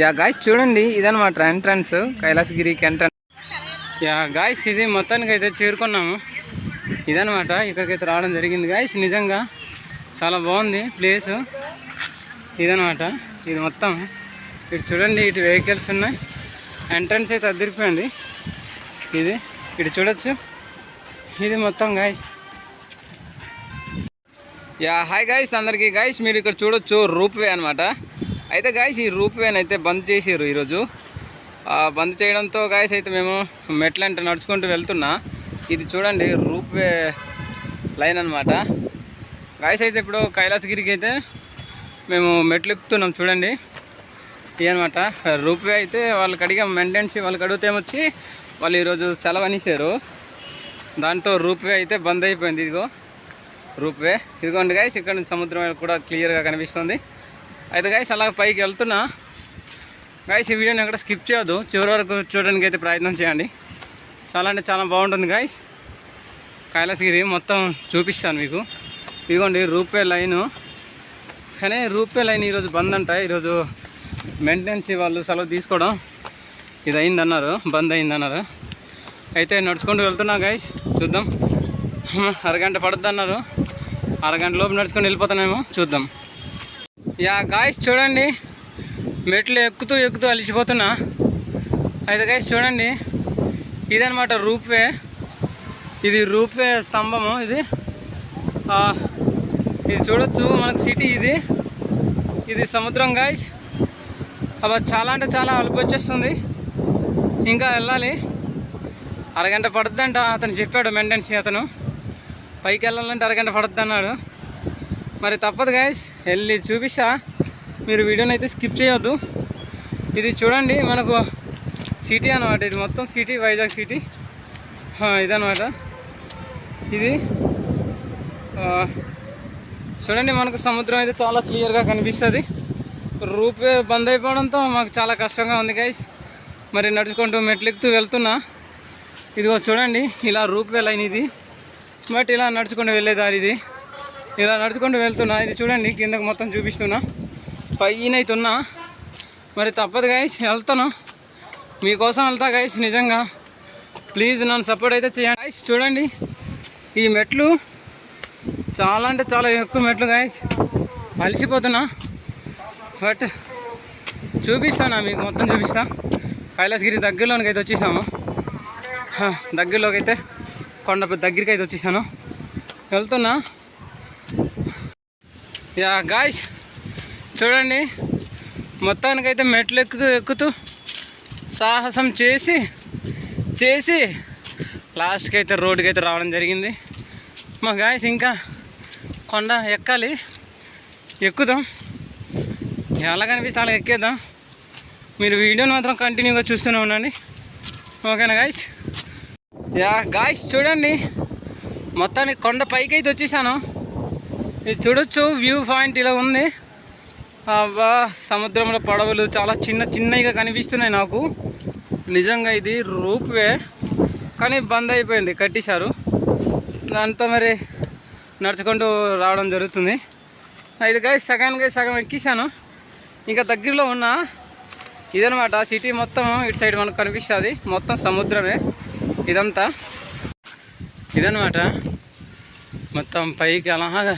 Yeah guys చూడండి, ఇదన్నమాట entrance, కైలాసగిరికి entrance. Yeah guys ఇది మొత్తానికి అయితే చేరుకున్నాము. ఇదనమాట, ఇక్కడికైతే రావడం జరిగింది గాయ్స్. నిజంగా చాలా బాగుంది ప్లేసు. ఇదనమాట, ఇది మొత్తం ఇటు చూడండి, ఇటు వెహికల్స్ ఉన్నాయి. ఎంట్రన్స్ అయితే అదిరిపోయింది. ఇది ఇటు చూడొచ్చు, ఇది మొత్తం గాయ్స్. యా హాయ్ గాయ్స్ అందరికీ. గాయ్స్ మీరు ఇక్కడ చూడొచ్చు రూప్ వే అనమాట. అయితే గాయ్స్ ఈ రూప్ వేని అయితే బంద్ చేసారు ఈరోజు. బంద్ చేయడంతో గాయ్స్ అయితే మేము మెట్లంటే నడుచుకుంటూ వెళ్తున్నా. ఇది చూడండి రూప్ వే లైన్ అనమాట. గాయ్స్ అయితే ఇప్పుడు కైలాసగిరికి అయితే మేము మెట్లు ఎక్కుతున్నాం. చూడండి ఇదనమాట రూప్ వే. అయితే వాళ్ళకి అడిగా మెయింటెనెన్స్, వాళ్ళకి అడిగితే ఏమొచ్చి వాళ్ళు ఈరోజు సెలవు అనేసారు. దాంతో రూప్ వే అయితే బంద్ అయిపోయింది. ఇదిగో రూప్ వే, ఇదిగోండి గాయ్స్. ఇక్కడ నుంచి సముద్రం కూడా క్లియర్గా కనిపిస్తుంది. అయితే గాయ్స్ అలా పైకి వెళ్తున్నా. గాయ్స్ ఈ వీడియోని ఎక్కడ స్కిప్ చేయొద్దు, చివరి వరకు చూడడానికి అయితే ప్రయత్నం చేయండి. చాలా అంటే చాలా బాగుంటుంది గాయ్స్. కైలాసగిరి మొత్తం చూపిస్తాను మీకు. ఇదిగోండి రూప్ వే లైను. కానీ రూప్ వే లైన్ ఈరోజు బంద్ అంట. ఈరోజు మెయింటెనెన్స్ వాళ్ళు సెలవు తీసుకోవడం ఇది అయిందన్నారు, బంద్ అయిందన్నారు. అయితే నడుచుకుంటూ వెళ్తున్నా గాయ్స్. చూద్దాం, అరగంట పడుద్ది అన్నారు. అరగంట లోపు నడుచుకొని వెళ్ళిపోతానేమో, చూద్దాం. యా గాయ్స్ చూడండి, మెట్లు ఎక్కుతూ ఎక్కుతూ అలిసిపోతున్నా. అయితే గాయ్స్ చూడండి, ఇదనమాట రూప్ వే. ఇది రూప్ వే స్తంభము. ఇది చూడొచ్చు మనకు సిటీ. ఇది సముద్రం గాయ్స్. అబ్బా చాలా అంటే చాలా అలుపు వచ్చేస్తుంది. ఇంకా వెళ్ళాలి, అరగంట పడుద్దంట. అతను చెప్పాడు మెయింటెనెన్స్ అతను, పైకి వెళ్ళాలంటే అరగంట పడుద్ది అన్నాడు. మరి తప్పదు గాయ్స్, వెళ్ళి చూపిస్తా. మీరు వీడియోని అయితే స్కిప్ చేయొద్దు. ఇది చూడండి మనకు సిటీ అనమాట. ఇది మొత్తం సిటీ, వైజాగ్ సిటీ ఇదనమాట. ఇది చూడండి మనకు సముద్రం అయితే చాలా క్లియర్గా కనిపిస్తుంది. రూప్ వే బంద్ అయిపోవడంతో మాకు చాలా కష్టంగా ఉంది గాయ్స్. మరి నడుచుకుంటూ మెట్లెక్కుతూ వెళ్తున్నా. ఇదిగో చూడండి, ఇలా రూప్ వే లైన్ ఇది. బట్ ఇలా నడుచుకుంటూ వెళ్ళే దారి ఇది. ఇలా నడుచుకుంటూ వెళ్తున్నా. ఇది చూడండి కిందకు మొత్తం చూపిస్తున్నా, పైన అయితే ఉన్నా. మరి తప్పదు గాయ్స్, వెళ్తాను, మీకోసం వెళ్తా గాయ్స్. నిజంగా ప్లీజ్ నన్ను సపోర్ట్ అయితే చేయండి గాయ్స్. చూడండి ఈ మెట్లు చాలా అంటే చాలా ఎక్కువ మెట్లు గాయ్స్. అలసిపోతున్నా, బట్ చూపిస్తాను మీకు, మొత్తం చూపిస్తా. కైలాసగిరి దగ్గరలోనికి అయితే వచ్చేసాము. దగ్గరలోకి అయితే కొండ దగ్గరికి అయితే వచ్చేసాను, వెళ్తున్నా. యా గాయ్స్ చూడండి, మొత్తానికైతే మెట్లు ఎక్కుతూ సాహసం చేసి లాస్ట్కి అయితే రోడ్డుకి అయితే రావడం జరిగింది. మా గాయ్స్ ఇంకా కొండ ఎక్కాలి, ఎక్కుదాం. ఎలా కనిపిస్తే అలా ఎక్కేద్దాం. మీరు వీడియోని మాత్రం కంటిన్యూగా చూస్తూనే ఉండండి, ఓకేనా గాయ్స్. యా గాయ్స్ చూడండి, మొత్తానికి కొండ పైకి అయితే వచ్చేసాను. ఇది చూడొచ్చు, వ్యూ పాయింట్ ఇలా ఉంది. అబ్బా సముద్రంలో పడవలు చాలా చిన్నగా కనిపిస్తున్నాయి నాకు. నిజంగా ఇది రూప్ వే, కానీ బంద్ అయిపోయింది, కట్టేశారు. దాంతో మరి నడుచుకుంటూ రావడం జరుగుతుంది. అయితే గాయ్స్ సగం ఎక్కేసాను. ఇంకా దగ్గరలో ఉన్న ఇదనమాట సిటీ మొత్తం. ఇటు సైడ్ మనకు కనిపిస్తుంది, మొత్తం సముద్రమే ఇదంతా. ఇదనమాట మొత్తం పైకి అలాగా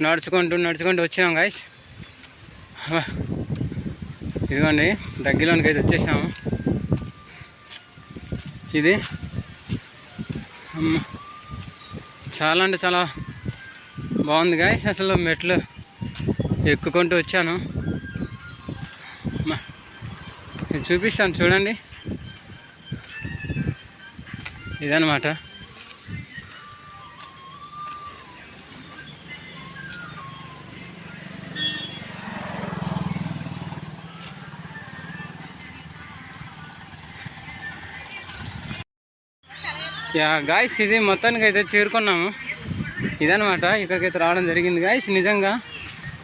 నడుచుకుంటూ వచ్చినాం గాయ్స్. ఇదిగోండి దగ్గరలోనికి అయితే వచ్చేసాము. ఇది చాలా అంటే చాలా బాగుంది గాయ్స్. అసలు మెట్లు ఎక్కుకుంటూ వచ్చాను. చూపిస్తాను చూడండి, ఇదనమాట. యా గాయ్స్ ఇది మొత్తానికి అయితే చేరుకున్నాము. ఇదనమాట, ఇక్కడికైతే రావడం జరిగింది గాయ్స్. నిజంగా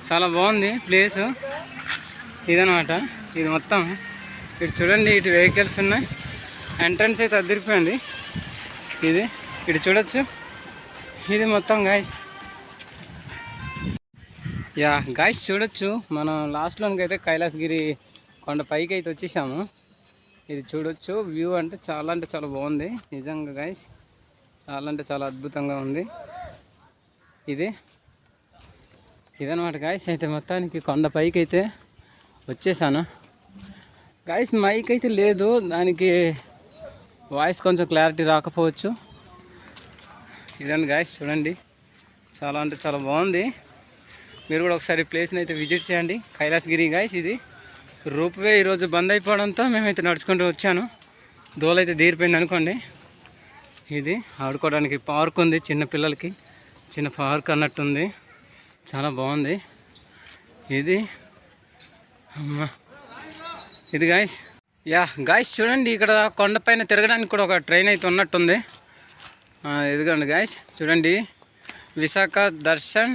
చాలా బాగుంది ప్లేసు. ఇదనమాట, ఇది మొత్తం ఇటు చూడండి, ఇటు వెహికల్స్ ఉన్నాయి. ఎంట్రన్స్ అయితే అదిరిపోయింది. ఇది ఇటు చూడొచ్చు, ఇది మొత్తం గాయ్స్. యా గాయ్స్ చూడొచ్చు, మనం లాస్ట్లోనికి అయితే కైలాసగిరి కొండ పైకి అయితే వచ్చేసాము. ఇది చూడొచ్చు, వ్యూ అంటే చాలా బాగుంది నిజంగా గైస్. చాలా అంటే చాలా అద్భుతంగా ఉంది. ఇదనమాట గైస్. అయితే మొత్తానికి కొండ పైకి అయితే వచ్చేసాను గైస్. మైక్ అయితే లేదు, దానికి వాయిస్ కొంచెం క్లారిటీ రాకపోవచ్చు. ఇదండి గైస్, చూడండి చాలా అంటే చాలా బాగుంది. మీరు కూడా ఒకసారి ప్లేస్ని అయితే విజిట్ చేయండి. కైలాసగిరి గైస్. ఇది రూప్వే ఈరోజు బంద్ అయిపోవడంతో మేమైతే నడుచుకుంటూ వచ్చాను. దోలైతే తీరిపోయింది అనుకోండి. ఇది ఆడుకోవడానికి పార్క్ ఉంది, చిన్న పిల్లలకి చిన్న పార్క్ అన్నట్టుంది. చాలా బాగుంది ఇది గైస్. గైస్ చూడండి, ఇక్కడ కొండపైన తిరగడానికి కూడా ఒక ట్రైన్ అయితే ఉన్నట్టుంది. ఇదిగోండి గైస్, చూడండి విశాఖ దర్శన్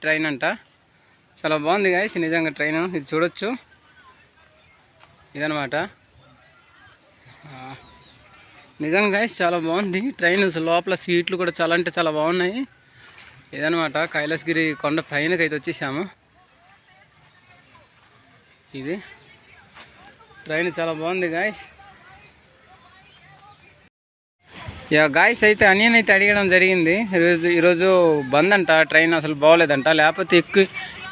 ట్రైన్ అంట. చాలా బాగుంది గైస్ నిజంగా ట్రైన్. ఇది చూడొచ్చు, ఇదనమాట నిజంగా గైస్. చాలా బాగుంది ట్రైన్. లోపల సీట్లు కూడా చాలా అంటే చాలా బాగున్నాయి. ఇదనమాట కైలాసగిరి కొండ పైనకి అయితే వచ్చేసాము. ఇది ట్రైన్ చాలా బాగుంది గాయస్. గాయస్ అయితే అనియన్ అయితే అడగడం జరిగింది. ఈరోజు బంద్ అంట, ట్రైన్ అసలు బాగోలేదంట, లేకపోతే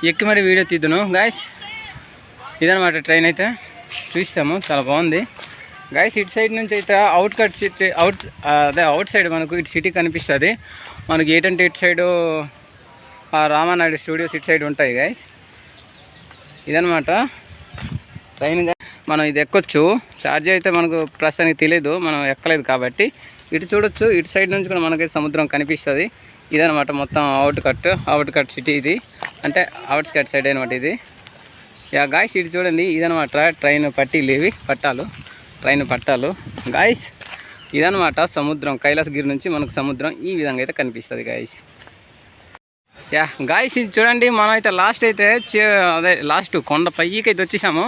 ఎక్కి మరి వీడియో తీద్దును గాయస్. ఇదనమాట ట్రైన్ అయితే చూసాము, చాలా బాగుంది గాయస్. ఇటు సైడ్ నుంచి అయితే అవుట్ సైడ్ మనకు ఇటు సిటీ కనిపిస్తుంది. మనకి ఏంటంటే ఇటు సైడు రామానాయుడు స్టూడియోస్ ఇటు సైడ్ ఉంటాయి గాయస్. ఇదనమాట ట్రైన్. మనం ఇది ఎక్కొచ్చు. ఛార్జ్ అయితే మనకు ప్రస్తుతానికి తెలియదు, మనం ఎక్కలేదు కాబట్టి. ఇటు చూడొచ్చు, ఇటు సైడ్ నుంచి కూడా మనకైతే సముద్రం కనిపిస్తుంది. ఇదనమాట మొత్తం అవుట్ కట్ సిటీ. ఇది అంటే అవుట్స్కట్ సైడ్ అనమాట ఇది. గాయస్ ఇటు చూడండి, ఇదనమాట ట్రైన్ పట్టీలు, ఇవి ట్రైన్ పట్టాలు గాయస్. ఇదనమాట సముద్రం. కైలాసగిరి నుంచి మనకు సముద్రం ఈ విధంగా అయితే కనిపిస్తుంది గాయస్. గాయస్ ఇది చూడండి, మనం అయితే లాస్ట్ కొండ పైకి అయితే వచ్చేసాము.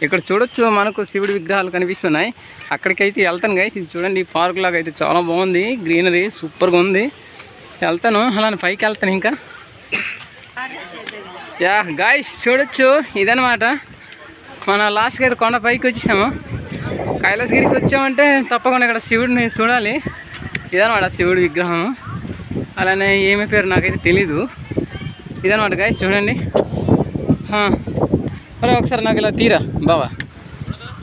ఇక్కడ చూడొచ్చు మనకు శివుడి విగ్రహాలు కనిపిస్తున్నాయి. అక్కడికైతే వెళ్తాను గాయస్. ఇది చూడండి, పార్క్ లాగా అయితే చాలా బాగుంది, గ్రీనరీ సూపర్గా ఉంది. వెళ్తాను, అలానే పైకి వెళ్తాను ఇంకా. గాయస్ చూడొచ్చు, ఇదనమాట మన లాస్ట్కి అయితే కొండ పైకి వచ్చేసాము. కైలాసగిరికి వచ్చామంటే తప్పకుండా ఇక్కడ శివుడిని చూడాలి. ఇదనమాట శివుడి విగ్రహం. అలానే ఏమి పేరు నాకైతే తెలీదు. ఇదనమాట గాయస్ చూడండి. అరే ఒకసారి నాకు ఇలా తీరా బావా,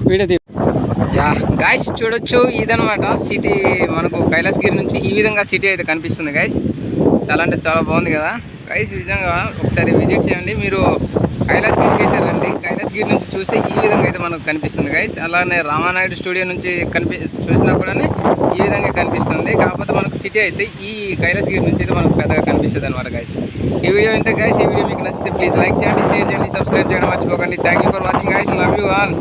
వీడియో తీరా. గాయస్ చూడొచ్చు, ఇదనమాట సిటీ. మనకు కైలాసగిరి నుంచి ఈ విధంగా సిటీ అయితే కనిపిస్తుంది గాయస్. చాలా అంటే చాలా బాగుంది కదా గాయస్. నిజంగా ఒకసారి విజిట్ చేయండి. మీరు కైలాసగిరికి అయితే రండి. కైలాసగిరి నుంచి చూస్తే ఈ విధంగా అయితే మనకు కనిపిస్తుంది గాయస్. అలానే రామానాయుడు స్టూడియో నుంచి చూసినా కూడా ఈ విధంగా కనిపిస్తుంది. కాకపోతే మనకు సిటీ అయితే ఈ కైలాసగిరి నుంచి అయితే మనకు పెద్దగా కనిపిస్తుంది అనమాట గాయస్. ఈ వీడియో అయితే గాయస్, ఈ వీడియో మీకు నచ్చితే ప్లీజ్ లైక్ చేయండి, షేర్ చేయండి, సబ్స్క్రైబ్ చేయడం మర్చిపోకండి. Thank you for watching guys. Love you all.